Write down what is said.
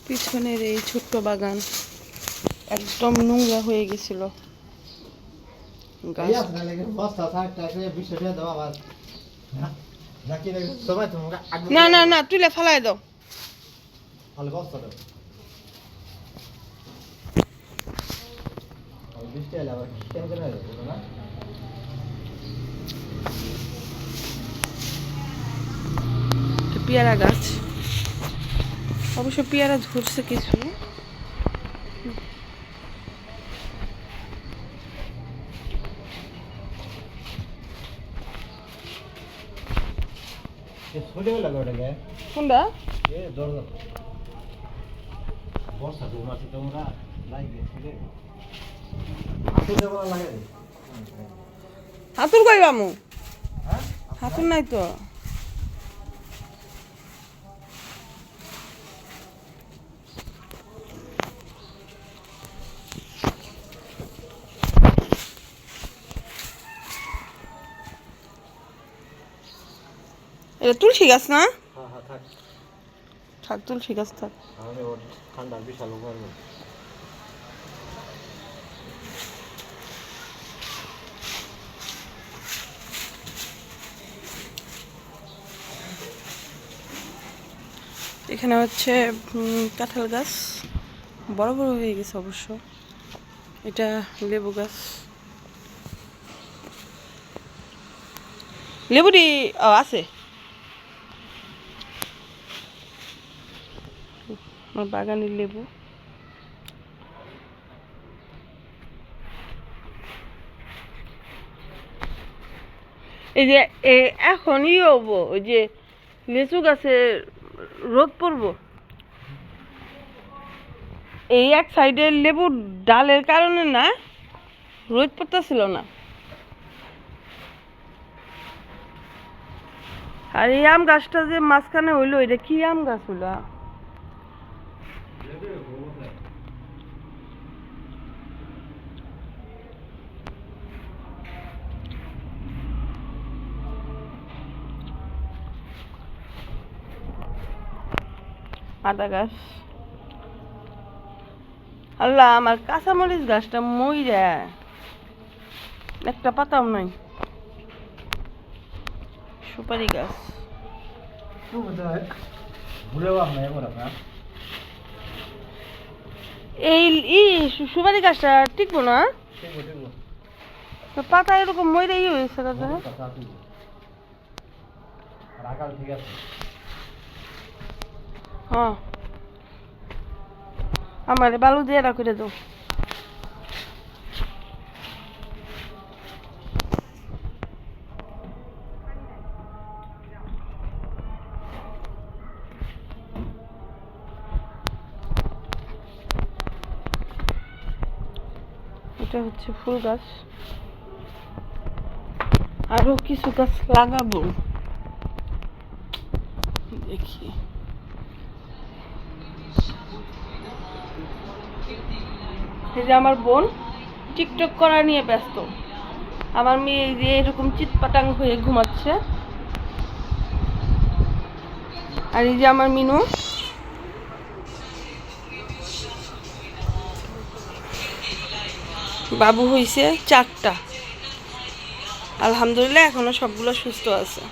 পিছনের এই ছোট্ট বাগান একদম নোংরা হয়ে গেছিল। না না না, তুলে ফেলাই দাও। পেয়ারা গাছ, অবশ্য পেয়ারা ধরছে কিছু। কোনটা? হাতুর কই বামু? হাতুর নাই তো। এটা তুলসী গাছ না? থাক, তুলসী গাছ থাক। ঠান্ডা বিশাল উপকার। এখানে হচ্ছে কাঁঠাল গাছ, বড় বড় হয়ে গেছে অবশ্য। এটা লেবু গাছ। লেবুটি আছে আমার বাগানের লেবু। এই যে এখনই হবো, ওই যে লিচু গাছে রোদ পড়বো, এই এক সাইডে লেবুর ডালের কারণে না রোদ পড়তেছিল না। আর এই আম গাছটা যে মাঝখানে হইলো, এটা কি আম গাছ হইলো? আদা গাছ। আল্লাহ, আমার কাঁচামরিচ গাছটা মইরা একটা পাতাও নাই। সুপারি গাছ। এই সুপারি গাছটা টিকবো না, পাতা এরকম মইরা হয়েছে। হ্যাঁ, আমার বালু দিয়ে করে দাও। এটা হচ্ছে ফুল গাছ, আরো কিছু গাছ লাগাবো দেখি। এই যে আমার বোন টিকটক করা নিয়ে ব্যস্ত, আমার মেয়ে যে এরকম চিৎপাটাং হয়ে ঘুমাচ্ছে। আর এই যে আমার মিনু, বাবু হইছে 4টা, আলহামদুলিল্লাহ এখনো সবগুলো সুস্থ আছে।